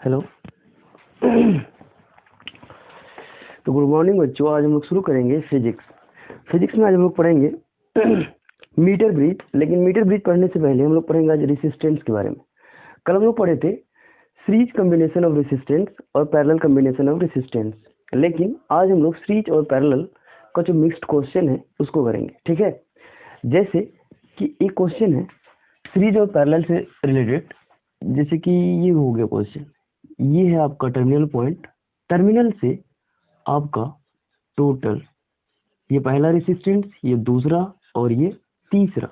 Hello. तो good morning बच्चों, आज हम लोग शुरू करेंगे फिजिक्स। फिजिक्स में आज हम लोग पढ़ेंगे मीटर ब्रिज। लेकिन मीटर ब्रिज पढ़ने से पहले हम लोग पढ़ेंगे आज रेसिस्टेंस के बारे में। कल हम लोग पढ़े थे सीरीज कॉम्बिनेशन ऑफ रेसिस्टेंस और पैरेलल कॉम्बिनेशन ऑफ रेसिस्टेंस। लेकिन आज हम लोग सीरीज और पैरेलल का जो मिक्स्ड क्वेश्चन है उसको करेंगे। ठीक है, जैसे कि एक क्वेश्चन है सीरीज और पैरेलल से रिलेटेड। जैसे कि ये हो गया क्वेश्चन, ये है आपका टर्मिनल पॉइंट, टर्मिनल से आपका टोटल, ये पहला रेसिस्टेंस, ये दूसरा और ये तीसरा।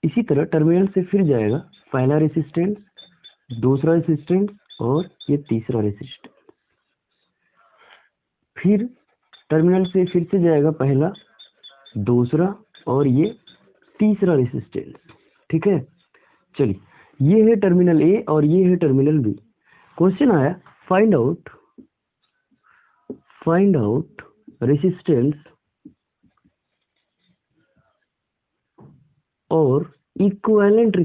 इसी तरह टर्मिनल से फिर जाएगा पहला रेसिस्टेंस, दूसरा रेसिस्टेंस और ये तीसरा रेसिस्टेंस। फिर टर्मिनल से फिर से जाएगा पहला, दूसरा और ये तीसरा रेसिस्टेंस। ठीक है, चलिए ये है टर्मिनल ए और ये है टर्मिनल बी। क्वेश्चन आया फाइंड आउट रेसिस्टेंस और equivalent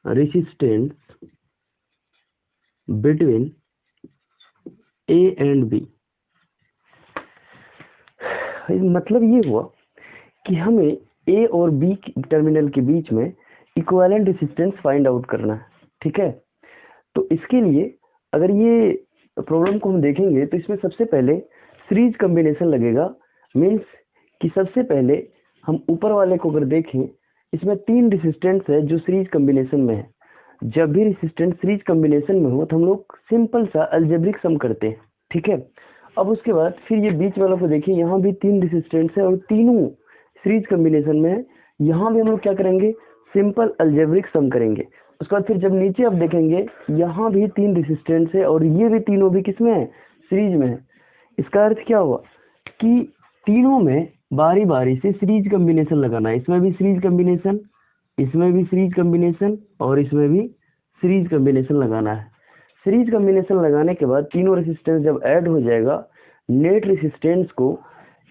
resistance between A and B. मतलब ये हुआ कि हमें ए और बी टर्मिनल के बीच में इक्विवेलेंट रेसिस्टेंस फाइंड आउट करना है। ठीक है, तो इसके लिए अगर ये प्रॉब्लम को हम देखेंगे तो इसमें सबसे पहले सीरीज कॉम्बिनेशन लगेगा। मींस कि सबसे पहले हम ऊपर वाले को अगर देखें, इसमें 3 रेसिस्टेंस है जो सीरीज कॉम्बिनेशन में है। जब भी रेसिस्टेंस सीरीज कॉम्बिनेशन में हो तो हम लोग सिंपल सा अलजेब्रिक सम करते हैं। ठीक है, अब उसके बाद फिर ये बीच वालों को देखिए, यहाँ भी 3 रेसिस्टेंस है और तीनों सीरीज कॉम्बिनेशन में है। यहाँ भी हम लोग क्या करेंगे, सिंपल अलजेब्रिक सम करेंगे। उसके बाद फिर जब नीचे आप देखेंगे, यहाँ भी 3 रेसिस्टेंस है और ये भी तीनों भी किसमें है, सीरीज में है। इसका अर्थ क्या हुआ कि तीनों में बारी बारी से सीरीज कॉम्बिनेशन लगाना है। इसमें भी सीरीज कॉम्बिनेशन, इसमें भी सीरीज कॉम्बिनेशन और इसमें भी सीरीज कॉम्बिनेशन लगाना है। सीरीज कॉम्बिनेशन लगाने के बाद तीनों रेसिस्टेंस जब ऐड हो जाएगा, नेट रेसिस्टेंस को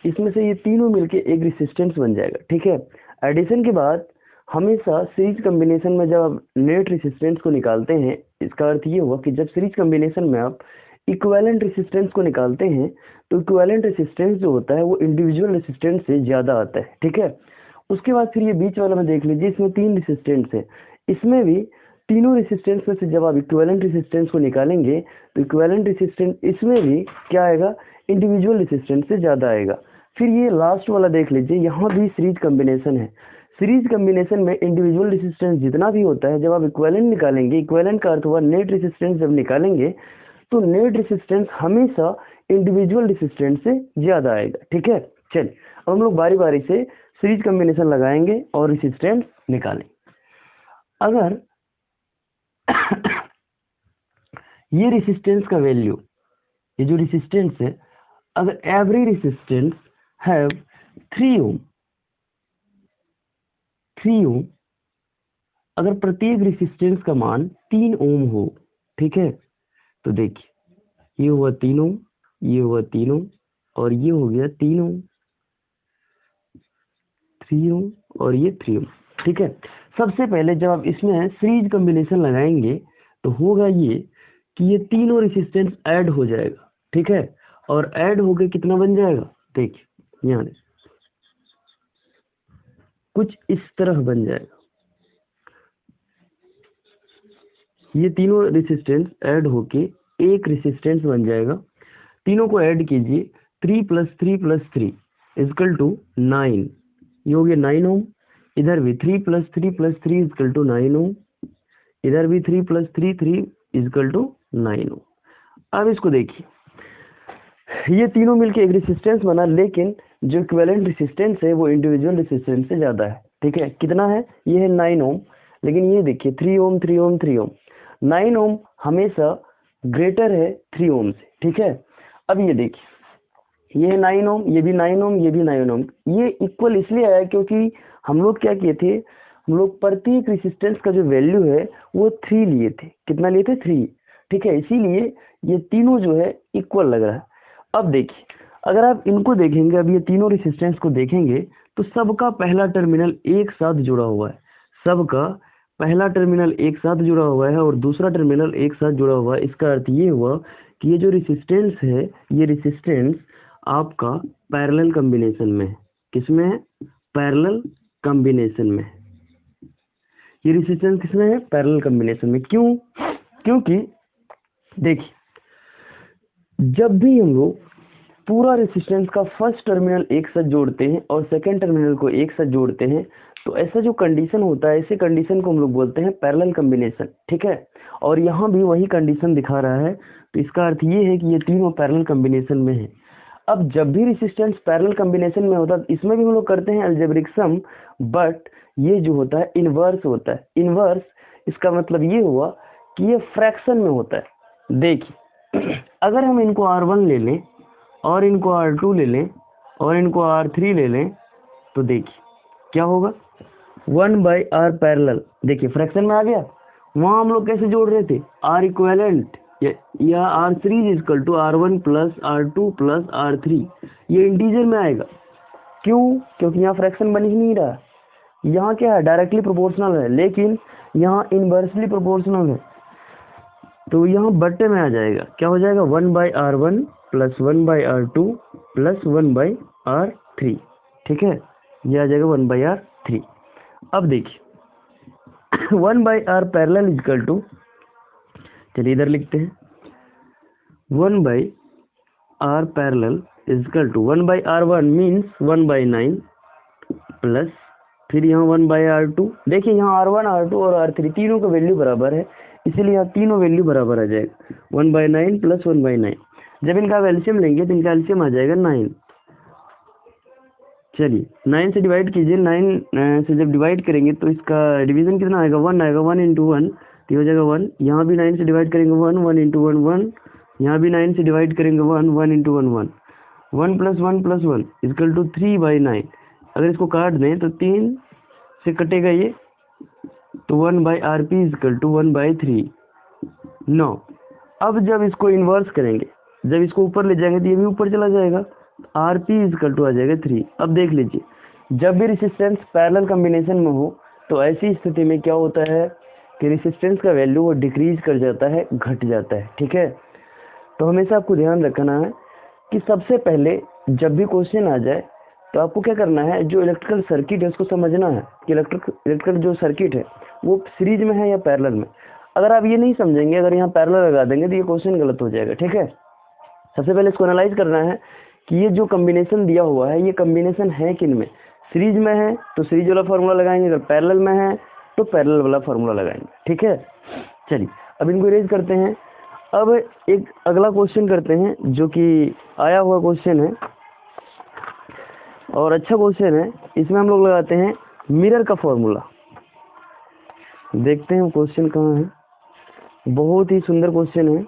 इसमें से ये तीनों मिलके एक रेसिस्टेंस बन जाएगा। ठीक है, एडिशन के बाद हमेशा सीरीज कॉम्बिनेशन में जब आप नेट रेसिस्टेंस को निकालते हैं, इसका अर्थ ये हुआ कि जब सीरीज कॉम्बिनेशन में आप इक्विवेलेंट रेसिस्टेंस को निकालते हैं तो इक्विवेलेंट रेसिस्टेंस जो होता है वो इंडिविजुअल रेसिस्टेंस से ज्यादा आता है। ठीक है, उसके बाद फिर ये बीच वाला में देख लीजिए, इसमें 3 रेसिस्टेंस है। इसमें भी तीनों रेसिस्टेंस में से जब आप इक्विवेलेंट रेसिस्टेंस को निकालेंगे तो इक्विवेलेंट रेसिस्टेंस इसमें भी क्या आएगा, इंडिविजुअल रेसिस्टेंस से ज्यादा आएगा। फिर ये लास्ट वाला देख लीजिए, यहाँ भी सीरीज कॉम्बिनेशन है। सीरीज कॉम्बिनेशन में इंडिविजुअल रेसिस्टेंस जितना भी होता है, जब आप इक्विवेलेंट निकालेंगे, इक्विवेलेंट का अर्थ हुआ नेट रेसिस्टेंस जब निकालेंगे तो नेट रेसिस्टेंस हमेशा इंडिविजुअल रेसिस्टेंस से ज्यादा आएगा। ठीक है, चलिए अब हम लोग बारी बारी से सीरीज कॉम्बिनेशन लगाएंगे और रेसिस्टेंस निकालेंगे। अगर ये रेसिस्टेंस का वैल्यू, ये जो रेसिस्टेंस है, अगर एवरी रेसिस्टेंस हैव 3 ओम, अगर प्रत्येक रेसिस्टेंस का मान 3 ओम हो, ठीक है, तो देखिए ये हुआ 3 ओम, ये हुआ 3 ओम और ये हो गया 3 ओम, 3 ओम और ये 3 ओम। ठीक है, सबसे पहले जब आप इसमें सीरीज कॉम्बिनेशन लगाएंगे तो होगा ये कि ये तीनों रेसिस्टेंस ऐड हो जाएगा। ठीक है, और ऐड होके कितना बन जाएगा, देखिए यहाँ कुछ इस तरह बन जाएगा। ये तीनों रेसिस्टेंस ऐड होके एक रेसिस्टेंस बन जाएगा। तीनों को ऐड कीजिए, 3 + 3 + 3 = 9। ये हो गया 9 ओम। इधर भी 3 + 3 + 3 = 9 ओम। इधर भी 3 + 3 3 = 9 ओम। अब इसको देखिए, ये तीनों मिलके एक रेसिस्टेंस बना, लेकिन जो इक्विवेलेंट रेसिस्टेंस है वो इंडिविजुअल रेसिस्टेंस से ज्यादा है। ठीक है, कितना है, ये है 9 ओम। लेकिन ये देखिए 3 ओम 3 ओम 3 ओम, 9 ओम हमेशा ग्रेटर है 3 ओम से। ठीक है, अब ये देखिए, ये है 9 ओम, ये भी 9 ओम, ये भी 9 ओम। ये इक्वल इसलिए आया क्योंकि हम लोग क्या किए थे, हम लोग प्रत्येक रेसिस्टेंस का जो वैल्यू है वो 3 लिए थे। कितना लिए थे, 3। ठीक है, इसीलिए ये तीनों जो है इक्वल लग रहा है। अब देखिए, अगर आप इनको देखेंगे, अब ये तीनों रेसिस्टेंस को देखेंगे तो सबका पहला टर्मिनल एक साथ जुड़ा हुआ है। सबका पहला टर्मिनल एक साथ जुड़ा हुआ है और दूसरा टर्मिनल एक साथ जुड़ा हुआ है, इसका अर्थ ये हुआ कि ये जो रेसिस्टेंस है, ये रेसिस्टेंस आपका पैरेलल कॉम्बिनेशन में है। किसमें है? पैरेलल कॉम्बिनेशन में। ये रेसिस्टेंस किसमें है? पैरेलल कॉम्बिनेशन में। क्यों? क्योंकि देखिए, जब भी हम लोग पूरा रेसिस्टेंस का फर्स्ट टर्मिनल एक साथ जोड़ते हैं और सेकेंड टर्मिनल को एक साथ जोड़ते हैं, तो ऐसा जो कंडीशन होता है, ऐसे कंडीशन को हम लोग बोलते हैं पैरेलल कॉम्बिनेशन। ठीक है, और यहाँ भी वही कंडीशन दिखा रहा है, तो इसका अर्थ ये है कि ये तीनों पैरेलल कॉम्बिनेशन में है। अब जब भी रेसिस्टेंस पैरेलल कॉम्बिनेशन में होता है, इसमें भी हम लोग करते हैं अलजेब्रिक सम, बट ये जो होता है इनवर्स होता है। इनवर्स इसका मतलब ये हुआ कि ये फ्रैक्शन में होता है। देखिए, अगर हम इनको R1 ले लें और इनको R2 ले लें और इनको R3 ले लें, तो देखिए क्या होगा, 1/R पैरेलल। देखिए फ्रैक्शन में आ गया। वहां हम लोग कैसे जोड़ रहे थे? R इक्विवेलेंट या R3 is equal to R1 plus R2 plus R3, ये इंटीजर में आएगा। क्यों? क्योंकि यहाँ फ्रैक्शन बन ही नहीं रहा। यहाँ क्या है? डायरेक्टली प्रोपोर्शनल है, लेकिन यहाँ इनवर्सली प्रोपोर्शनल है, तो यहाँ बट्टे में आ जाएगा। क्या हो जाएगा? 1/R1 plus 1/R2 plus 1/R3। ठीक है, ये आ जाएगा 1/R3। अब देखिए 1/R पैरेलल इक्वल टू, चलिए इधर लिखते हैं, 1/R parallel equal to 1/R1 means 1/9 plus फिर यहाँ 1/R2। देखिए यहाँ R1 R2 और R3 तीनों का वैल्यू बराबर है, इसीलिए यहाँ तीनों वैल्यू बराबर आ जाएगा। 1/9 प्लस 1/9, जब इनका एलसीएम लेंगे तो इनका एलसीएम आ जाएगा 9। चलिए 9 से डिवाइड कीजिए, 9 से जब डिवाइड करेंगे तो इसका डिवीजन कितना आएगा? 1 आएगा। 1 इंटू 1 तो हो जाएगा 1। यहाँ भी 9 से डिवाइड करेंगे 1, 1 इंटू 1 1। यहाँ भी 9 से डिवाइड करेंगे 1, 1 into 1 1। 1 plus 1 plus 1 equal to 3/9। अगर इसको काट दें तो 3 से कटेगा ये, तो 1/RP इक्वल टू 1/3। 9। अब जब इसको इन्वर्स करेंगे, जब इसको ऊपर ले जाएंगे तो ये भी ऊपर चला जाएगा, RP इक्वल टू आ जाएगा 3। अब देख लीजिए, जब भी रेसिस्टेंस पैरेलल कॉम्बिनेशन में हो तो ऐसी स्थिति में क्या होता है कि रेसिस्टेंस का वैल्यू वो डिक्रीज कर जाता है, घट जाता है। ठीक है, तो हमेशा आपको ध्यान रखना है कि सबसे पहले जब भी क्वेश्चन आ जाए तो आपको क्या करना है, जो इलेक्ट्रिकल सर्किट है उसको समझना है कि इलेक्ट्रिकल जो सर्किट है वो सीरीज में है या पैरेलल में। अगर आप ये नहीं समझेंगे, अगर यहाँ पैरेलल लगा देंगे तो ये क्वेश्चन गलत हो जाएगा। ठीक है, सबसे पहले इसको एनालाइज करना है कि ये जो कॉम्बिनेशन दिया हुआ है, ये कॉम्बिनेशन है किन में। सीरीज में है तो सीरीज वाला फार्मूला लगाएंगे, अगर पैरेलल में है तो पैरेलल वाला फार्मूला लगाएंगे। ठीक है, चलिए अब इनको इरेज करते हैं। अब एक अगला क्वेश्चन करते हैं जो कि आया हुआ क्वेश्चन है और अच्छा क्वेश्चन है। इसमें हम लोग लगाते हैं मिरर का फॉर्मूला। देखते हैं क्वेश्चन कहाँ है, बहुत ही सुंदर क्वेश्चन है।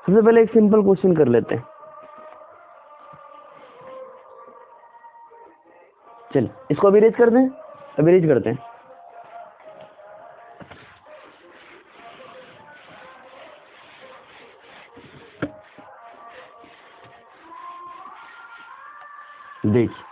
सबसे पहले एक सिंपल क्वेश्चन कर लेते हैं। चलिए इसको अभी इरेज कर दें, अभी इरेज करते हैं। देखिए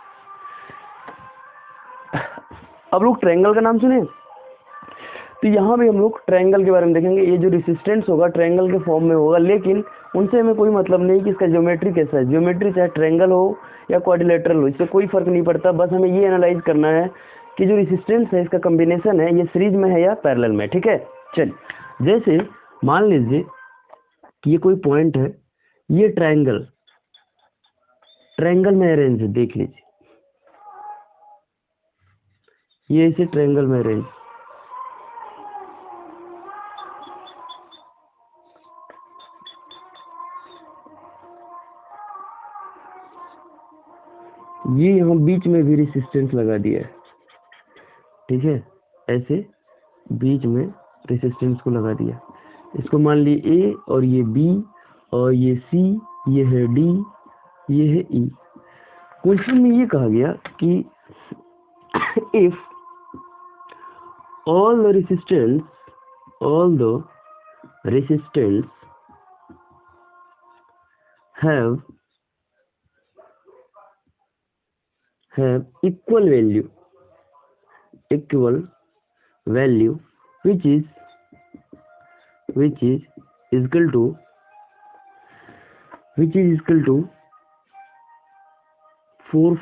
अब लोग ट्रायंगल का नाम सुने, तो यहाँ भी हम लोग ट्रायंगल के बारे में देखेंगे। ये जो रेसिस्टेंस होगा ट्रायंगल के फॉर्म में होगा, लेकिन उनसे हमें कोई मतलब नहीं कि इसका ज्योमेट्री कैसा है। ज्योमेट्री चाहे ट्रायंगल हो या क्वाड्रिलेटरल हो, इससे कोई फर्क नहीं पड़ता। बस हमें ये एनालाइज करना है कि जो रेसिस्टेंस है इसका कॉम्बिनेशन है, ये सीरीज में है या पैरेलल में। ठीक है, चलिए जैसे मान लीजिए कि ये कोई पॉइंट है, ये ट्रायंगल में अरेंज है। देख लीजिए ये इसे ट्रायंगल में अरेंज, ये यहाँ बीच में भी रेसिस्टेंस लगा दिया है। ठीक है, ऐसे बीच में रेसिस्टेंस को लगा दिया। इसको मान ली A और ये B और ये C, ये है D, ये है E। क्वेश्चन में ये कहा गया कि if all the resistance have have equal value which is equal to 4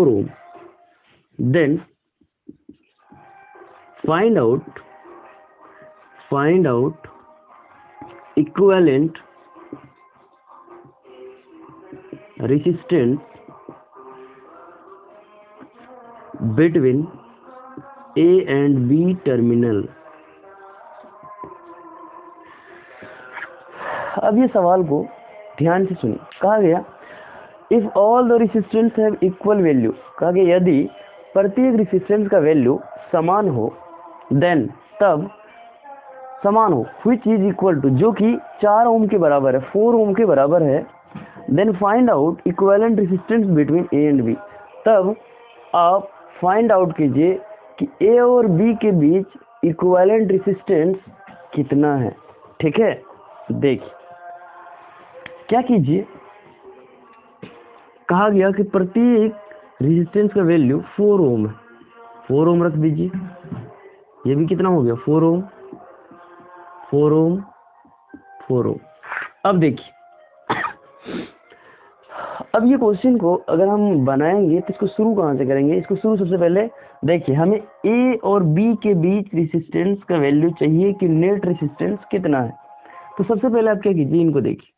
ohm, then find out equivalent resistance between A and B terminal। अब ये सवाल को ध्यान से सुनिए। कहा गया if all the resistance have equal value, कहा गया यदि प्रत्येक रेसिस्टेंस का वैल्यू समान हो, देन तब समान हो, व्हिच इज इक्वल टू, जो कि 4 ओम के बराबर है, 4 ओम के बराबर है, then find out equivalent resistance between A and B. तब आप फाइंड आउट कीजिए कि ए और बी के बीच इक्विवेलेंट रेसिस्टेंस कितना है। ठीक है, देखिए क्या कीजिए, कहा गया कि प्रत्येक रेजिस्टेंस का वैल्यू 4 ओम है, 4 ओम रख दीजिए। ये भी कितना हो गया, 4 ओम। अब देखिए, अब ये क्वेश्चन को अगर हम बनाएंगे तो इसको शुरू कहाँ से करेंगे? इसको शुरू सबसे पहले देखिए, हमें ए और बी के बीच रेजिस्टेंस का वैल्यू चाहिए कि नेट रेजिस्टेंस कितना है। तो सबसे पहले आप क्या कीजिए, इनको देखिए,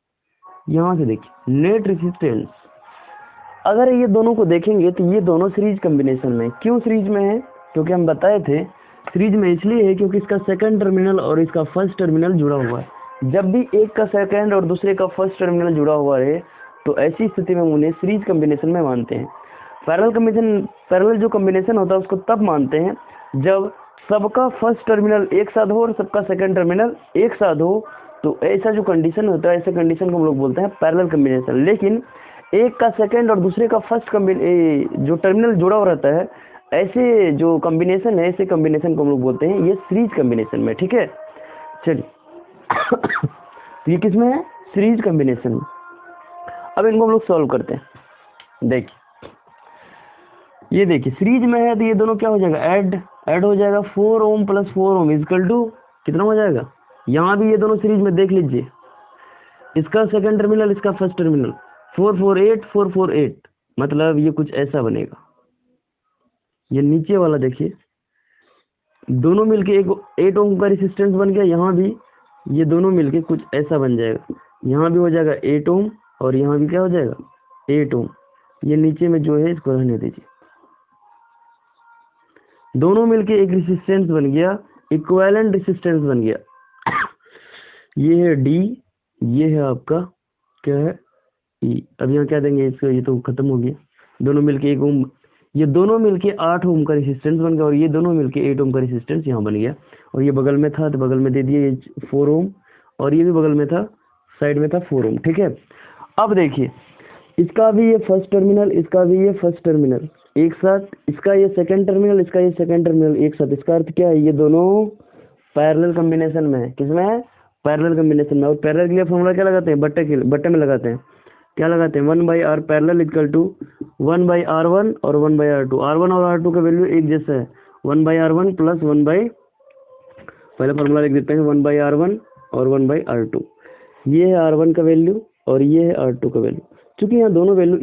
यहाँ से देखिए नेट रेजिस्टेंस। अगर ये दोनों को देखेंगे तो ये दोनों सीरीज कॉम्बिनेशन में। क्यों सीरीज में है? क्योंकि हम बताए थे सीरीज में इसलिए है क्योंकि इसका सेकंड टर्मिनल और इसका फर्स्ट टर्मिनल जुड़ा हुआ है। जब भी एक का सेकंड और दूसरे का फर्स्ट टर्मिनल जुड़ा हुआ है तो ऐसी स्थिति में उन्हें सीरीज कॉम्बिनेशन में मानते हैं। पैरेलल जो कॉम्बिनेशन होता है उसको तब मानते हैं जब सबका फर्स्ट टर्मिनल एक साथ हो और सबका सेकंड टर्मिनल एक साथ हो। तो ऐसा जो कंडीशन होता है, ऐसे कंडीशन को हम लोग बोलते हैं पैरेलल कॉम्बिनेशन। लेकिन एक का सेकंड और दूसरे का फर्स्ट जो टर्मिनल जुड़ा हुआ रहता है, ऐसे जो कॉम्बिनेशन है, ऐसे कॉम्बिनेशन को हम लोग बोलते हैं ये सीरीज कॉम्बिनेशन में। ठीक है, चलिए तो ये किसमें है? सीरीज कॉम्बिनेशन में। अब इनको हम लोग सॉल्व करते हैं। देखिए, ये देखिए सीरीज में है तो ये दोनों क्या हो जाएगा, ऐड हो जाएगा। 4 ohm plus 4 ohm equal to कितना हो जाएगा? यहाँ भी ये दोनों सीरीज में देख लीजिए, इसका सेकंड टर्मिनल, इसका फर्स्ट टर्मिनल, 448 मतलब ये कुछ ऐसा बनेगा। ये नीचे वाला देखिए, दोनों मिलके एक 8 ओम का रेजिस्टेंस बन गया। यहाँ भी ये दोनों मिलके कुछ ऐसा बन जाएगा। यहाँ भी हो जाएगा 8 ओम और यहाँ भी क्या हो जाएगा 8 ओम। ये नीचे में जो है इसको रहने दीजिए। दोनों मिलके एक रेजिस्टेंस बन गया, इक्विवेलेंट रेजिस्टेंस बन गया। ये है डी, ये है आपका क्या है ई। अब यहाँ क्या देंगे इसको, ये तो खत्म हो गया। दोनों मिलके 1 ओम, ये दोनों मिलके 8 ओम का रेजिस्टेंस बन गया और ये दोनों मिलके 8 ओम का रेजिस्टेंस यहाँ बन गया। और ये बगल में था तो बगल में दे दिए ये 4 ओम और ये भी बगल में था, साइड में था 4 ओम। ठीक है, अब देखिए इसका भी ये फर्स्ट टर्मिनल, इसका भी ये फर्स्ट टर्मिनल एक साथ, इसका ये सेकंड टर्मिनल, इसका ये सेकंड टर्मिनल एक साथ। इसका अर्थ क्या है, ये दोनों पैरेलल कॉम्बिनेशन में है। किसमें है? पैरेलल कॉम्बिनेशन में। और पैरेलल के लिए फॉर्मूला क्या लगाते हैं? बट्टे में लगाते हैं। क्या लगाते हैं? 1/r parallel equal to 1/r1 और 1/r2। r1 और r2 का वैल्यू एक जैसा है, 1/r1 प्लस 1 बाई, पहले फॉर्मूला लिख देते हैं 1/r1 और 1/r2। ये है r1 का वैल्यू और ये है r2 का वैल्यू। चूंकि यहाँ दोनों वैल्यू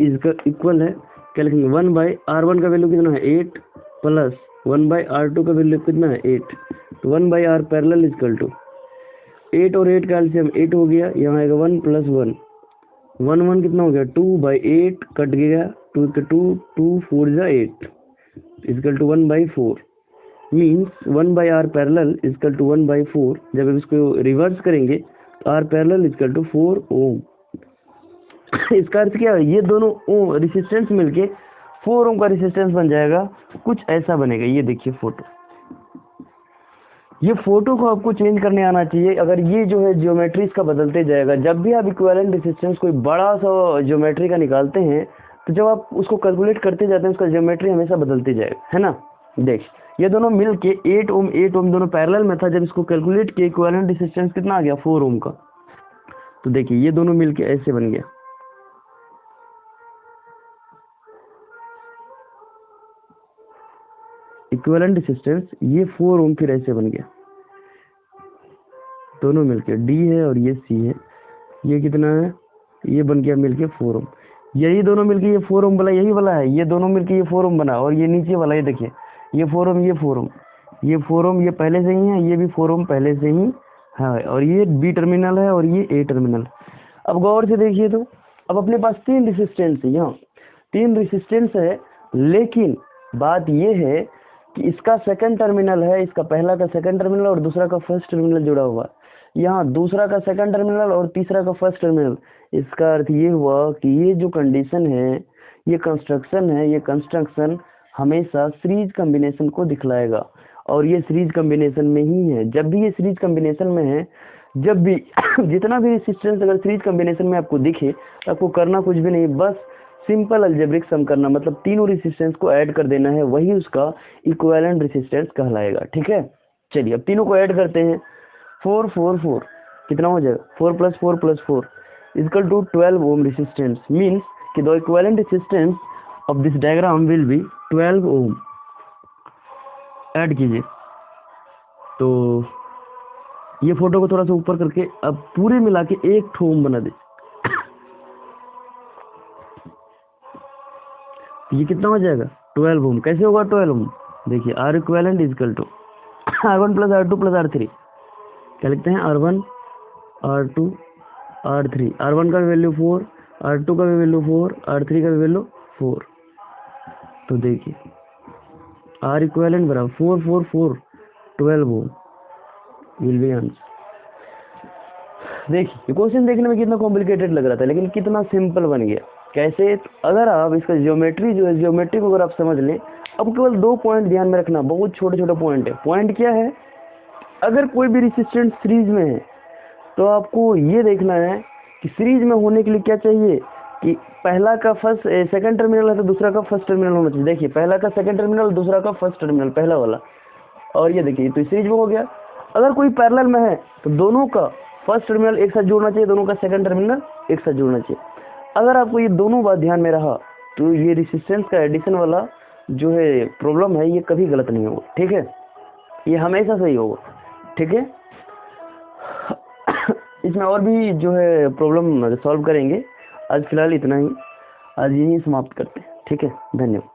इक्वल है, क्या लिखेंगे? 1/r1 का वैल्यू कितना है 8 प्लस 1/r2 का वैल्यू कितना है 8। तो 1/r पैरेलल इक्वल टू 8 और 8 का एलसीएम 8 हो गया। यहाँ आएगा 1 प्लस 1, 1 कितना हो गया 2/8 कट गया, 2 के 2 4 जा 8 equal to 1/4। Means 1/r parallel equal to 1/4। जब इसको रिवर्स करेंगे तो r parallel equal to 4 ohm. इसका अर्थ क्या है, ये दोनों रेजिस्टेंस मिलके 4 ओम का रेजिस्टेंस बन जाएगा। कुछ ऐसा बनेगा। ये देखिए फोटो, ये फोटो को आपको चेंज करने आना चाहिए। अगर ये जो है ज्योमेट्री इसका बदलते जाएगा, जब भी आप इक्विवेलेंट रेजिस्टेंस कोई बड़ा सा ज्योमेट्री का निकालते हैं तो जब आप उसको कैलकुलेट करते जाते हैं उसका ज्योमेट्री हमेशा बदलते जाएगा, है ना। देख, ये दोनों मिलके 8 ओम दोनों पैरेलल में था। जब इसको कैलकुलेट किया इक्विवेलेंट रेजिस्टेंस कितना आ गया 4 ओम का। तो देखिए ये दोनों मिलके ऐसे बन गया, इक्विवेलेंट रेजिस्टेंस ये 4 ओम फिर ऐसे बन गया, दोनों मिलके डी है और ये सी है, ये कितना है, ये बन गया मिलके 4 ओम। यही दोनों मिलके ये 4 ओम वाला यही वाला है, ये दोनों मिलके ये 4 ओम बना, और ये नीचे वाला ये देखिए ये 4 ओम, ये 4 ओम, ये 4 ओम ये पहले से ही है, ये भी 4 ओम पहले से ही है, और ये बी टर्मिनल है और ये ए टर्मिनल। अब गौर से देखिए तो अब अपने पास 3 रेजिस्टेंस है, यहाँ 3 रेजिस्टेंस है, लेकिन बात ये है कि इसका सेकंड टर्मिनल है, इसका पहला का सेकंड टर्मिनल और दूसरा का फर्स्ट टर्मिनल जुड़ा हुआ है। यहाँ दूसरा का सेकंड टर्मिनल और तीसरा का फर्स्ट टर्मिनल। इसका अर्थ ये हुआ कि ये जो कंडीशन है, ये कंस्ट्रक्शन है, ये कंस्ट्रक्शन हमेशा सीरीज कॉम्बिनेशन को दिखलाएगा, और ये सीरीज कॉम्बिनेशन में ही है। जब भी ये सीरीज कॉम्बिनेशन में है, जब भी जितना भी रेजिस्टेंस अगर सीरीज कॉम्बिनेशन में आपको दिखे तो आपको करना कुछ भी नहीं, बस सिंपल अलजेब्रिक सम करना, मतलब तीनों रेजिस्टेंस को ऐड कर देना है, वही उसका इक्विवेलेंट रेजिस्टेंस कहलाएगा। ठीक है, चलिए अब तीनों को ऐड करते हैं। 4 4 4 कितना हो जाएगा, 4 + 4 + 4 equal to 12 ohm resistance, means कि the equivalent resistance of this diagram will be 12 ohm. Add कीजिए तो ये फोटो को थोड़ा सा ऊपर करके अब पूरे मिला के एक ठो ओम बना दे। ये कितना हो जाएगा, 12 ओम। कैसे होगा 12 ओम, देखिए R equivalent equal to R1 + R2 + R3, क्या लिखते हैं, R1 R2 R3, R1 का वैल्यू 4, R2 का भी वैल्यू 4, R3 का भी वैल्यू 4। तो देखिए R इक्विवेलेंट बराबर 4 4 4 12 ओम विल बी आंसर। देखिए क्वेश्चन देखने में कितना कॉम्प्लिकेटेड लग रहा था, लेकिन कितना सिंपल बन गया। कैसे, अगर आप इसका ज्योमेट्री जो है, ज्योमेट्री को अगर आप समझ लें, अब केवल 2 पॉइंट ध्यान में रखना, बहुत छोटे छोटे पॉइंट है। पॉइंट क्या है, अगर कोई भी रेजिस्टेंस सीरीज में है तो आपको ये देखना है कि सीरीज में होने के लिए क्या चाहिए, कि पहला का फर्स्ट सेकंड टर्मिनल है तो दूसरा का फर्स्ट टर्मिनल होना चाहिए। देखिए पहला का सेकंड टर्मिनल, दूसरा का फर्स्ट टर्मिनल, पहला वाला, और ये देखिए तो सीरीज में हो गया। अगर कोई पैरेलल में है तो दोनों का फर्स्ट टर्मिनल एक साथ जोड़ना चाहिए, दोनों का सेकंड टर्मिनल एक साथ जोड़ना चाहिए। अगर आपको ये दोनों बात ध्यान में रहा तो ये रेजिस्टेंस का एडिशन वाला जो है प्रॉब्लम है, ये कभी गलत नहीं होगा। ठीक है, ये हमेशा सही होगा। ठीक है, इसमें और भी जो है प्रॉब्लम सॉल्व करेंगे। आज फिलहाल इतना ही, आज यही समाप्त करते हैं। ठीक है, धन्यवाद।